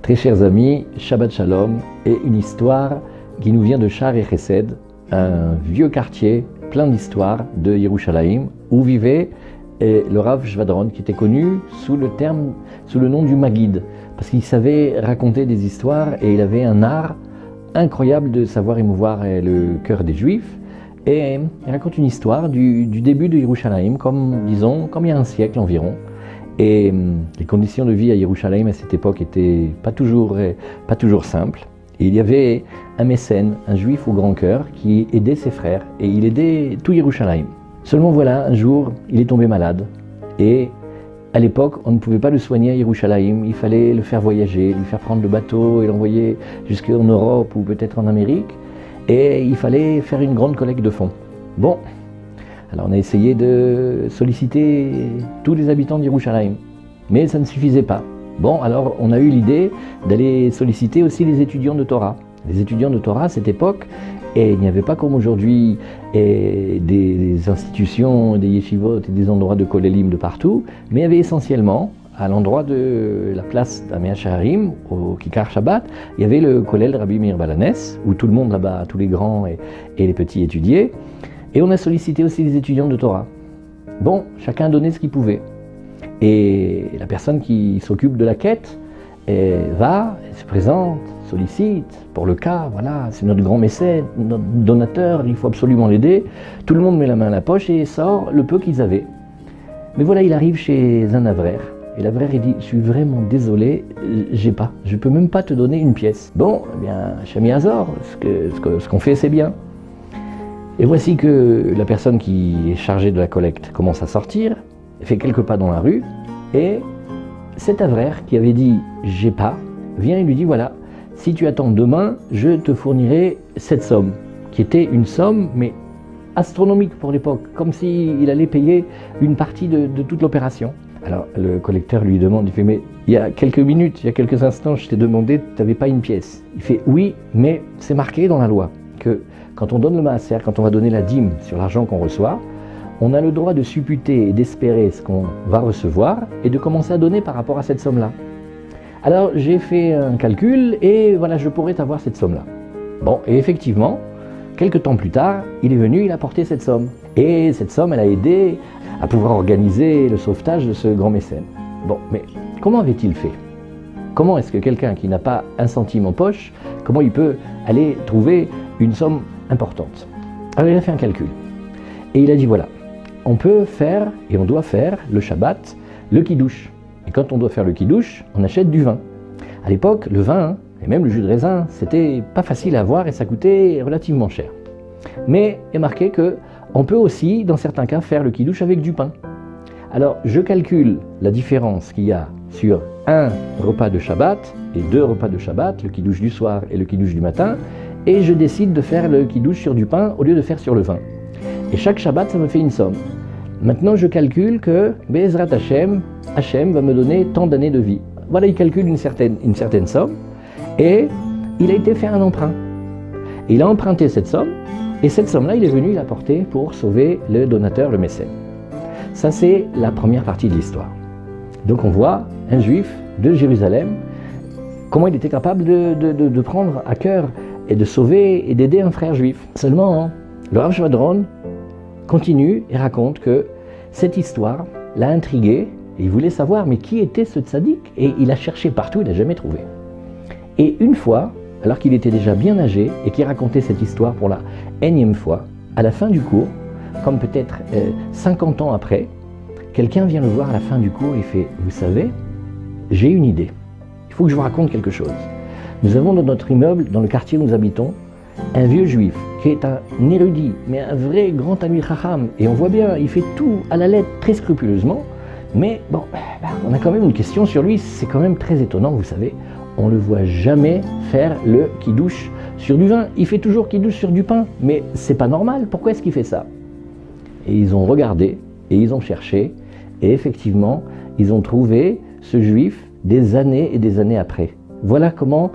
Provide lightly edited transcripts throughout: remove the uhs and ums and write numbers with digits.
Très chers amis, Shabbat Shalom et une histoire qui nous vient de Shaarei Chesed, un vieux quartier plein d'histoires de Yerushalayim où vivait le Rav Shvadron qui était connu sous le nom du Maguid parce qu'il savait raconter des histoires et il avait un art incroyable de savoir émouvoir le cœur des Juifs. Et il raconte une histoire du début de Yerushalayim, comme il y a un siècle environ. Et les conditions de vie à Yerushalayim à cette époque n'étaient pas toujours simples. Et il y avait un mécène, un juif au grand cœur, qui aidait ses frères, et il aidait tout Yerushalayim. Seulement voilà, un jour, il est tombé malade. Et à l'époque, on ne pouvait pas le soigner à Yerushalayim, il fallait le faire voyager, lui faire prendre le bateau et l'envoyer jusqu'en Europe ou peut-être en Amérique. Et il fallait faire une grande collecte de fonds. Bon. Alors on a essayé de solliciter tous les habitants de Yerushalayim, mais ça ne suffisait pas. Bon, alors on a eu l'idée d'aller solliciter aussi les étudiants de Torah. Les étudiants de Torah à cette époque, et il n'y avait pas comme aujourd'hui des institutions, des yeshivot et des endroits de kolélim de partout, mais il y avait essentiellement, à l'endroit de la place d'Amea Shaharim, au Kikar Shabbat, il y avait le kollel Rabbi Meir Balanes, où tout le monde là-bas, tous les grands et les petits étudiaient. Et on a sollicité aussi les étudiants de Torah. Bon, chacun donnait ce qu'il pouvait. Et la personne qui s'occupe de la quête va, elle se présente, sollicite, pour le cas, voilà, c'est notre grand mécène, notre donateur, il faut absolument l'aider. Tout le monde met la main à la poche et sort le peu qu'ils avaient. Mais voilà, il arrive chez un avraire. Et l'avraire, il dit, je suis vraiment désolé, j'ai pas, je peux même pas te donner une pièce. Bon, eh bien, Shami Azor, ce qu'on fait, c'est bien. Et voici que la personne qui est chargée de la collecte commence à sortir, fait quelques pas dans la rue, et cet avraire qui avait dit « j'ai pas », vient et lui dit « voilà, si tu attends demain, je te fournirai cette somme », qui était une somme, mais astronomique pour l'époque, comme s'il allait payer une partie de toute l'opération. Alors le collecteur lui demande, il fait « mais il y a quelques minutes, il y a quelques instants, je t'ai demandé, tu n'avais pas une pièce ». Il fait « oui, mais c'est marqué dans la loi que quand on donne le maaser, quand on va donner la dîme sur l'argent qu'on reçoit, on a le droit de supputer et d'espérer ce qu'on va recevoir et de commencer à donner par rapport à cette somme-là. Alors j'ai fait un calcul et voilà, je pourrais avoir cette somme-là. Bon, et effectivement, quelques temps plus tard, il est venu, il a porté cette somme. Et cette somme, elle a aidé à pouvoir organiser le sauvetage de ce grand mécène. Bon, mais comment avait-il fait? Comment est-ce que quelqu'un qui n'a pas un centime en poche, comment il peut aller trouver une somme importante? Alors il a fait un calcul. Et il a dit voilà, on peut faire et on doit faire le Shabbat, le Kiddush. Et quand on doit faire le Kiddush, on achète du vin. À l'époque, le vin, et même le jus de raisin, c'était pas facile à avoir et ça coûtait relativement cher. Mais il est marqué qu'on peut aussi, dans certains cas, faire le Kiddush avec du pain. Alors je calcule la différence qu'il y a sur un repas de Shabbat et deux repas de Shabbat, le Kiddush du soir et le Kiddush du matin, et je décide de faire le Kiddush sur du pain au lieu de faire sur le vin. Et chaque Shabbat, ça me fait une somme. Maintenant, je calcule que Be'ezrat Hashem, Hashem va me donner tant d'années de vie. Voilà, il calcule une certaine somme, et il a été faire un emprunt. Et il a emprunté cette somme, et cette somme-là, il est venu la porter pour sauver le donateur, le mécène. Ça, c'est la première partie de l'histoire. Donc on voit un juif de Jérusalem, comment il était capable de prendre à cœur et de sauver et d'aider un frère juif. Seulement, le Rav Shvadron continue et raconte que cette histoire l'a intrigué, et il voulait savoir mais qui était ce tzaddik, et il a cherché partout, il n'a jamais trouvé. Et une fois, alors qu'il était déjà bien âgé et qu'il racontait cette histoire pour la énième fois, à la fin du cours, comme peut-être 50 ans après, quelqu'un vient le voir à la fin du cours et fait « Vous savez, j'ai une idée, il faut que je vous raconte quelque chose. Nous avons dans notre immeuble, dans le quartier où nous habitons, un vieux juif qui est un érudit, mais un vrai grand Talmid Chacham, et on voit bien, il fait tout à la lettre très scrupuleusement, mais bon, on a quand même une question sur lui, c'est quand même très étonnant, vous savez, on ne le voit jamais faire le Kiddush sur du vin, il fait toujours Kiddush sur du pain, mais c'est pas normal, pourquoi est-ce qu'il fait ça? Et ils ont regardé, et ils ont cherché, et effectivement, ils ont trouvé ce juif des années et des années après. Voilà comment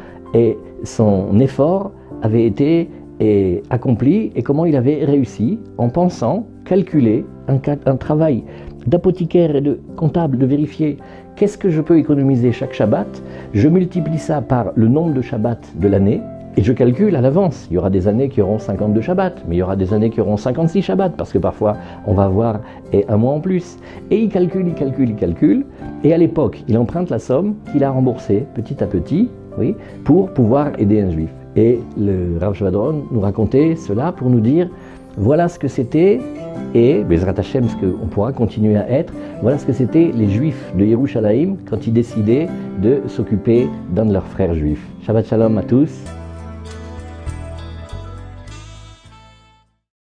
son effort avait été et accompli et comment il avait réussi en pensant calculer un travail d'apothicaire et de comptable, de vérifier qu'est-ce que je peux économiser chaque Shabbat. Je multiplie ça par le nombre de Shabbats de l'année et je calcule à l'avance. Il y aura des années qui auront 52 Shabbats, mais il y aura des années qui auront 56 Shabbats parce que parfois on va avoir un mois en plus. Et il calcule. Et à l'époque, il emprunte la somme qu'il a remboursée petit à petit, oui, pour pouvoir aider un juif. Et le Rav Shvadron nous racontait cela pour nous dire voilà ce que c'était, et Bezrat Hashem, ce qu'on pourra continuer à être, voilà ce que c'était les Juifs de Yerushalayim quand ils décidaient de s'occuper d'un de leurs frères juifs. Shabbat Shalom à tous.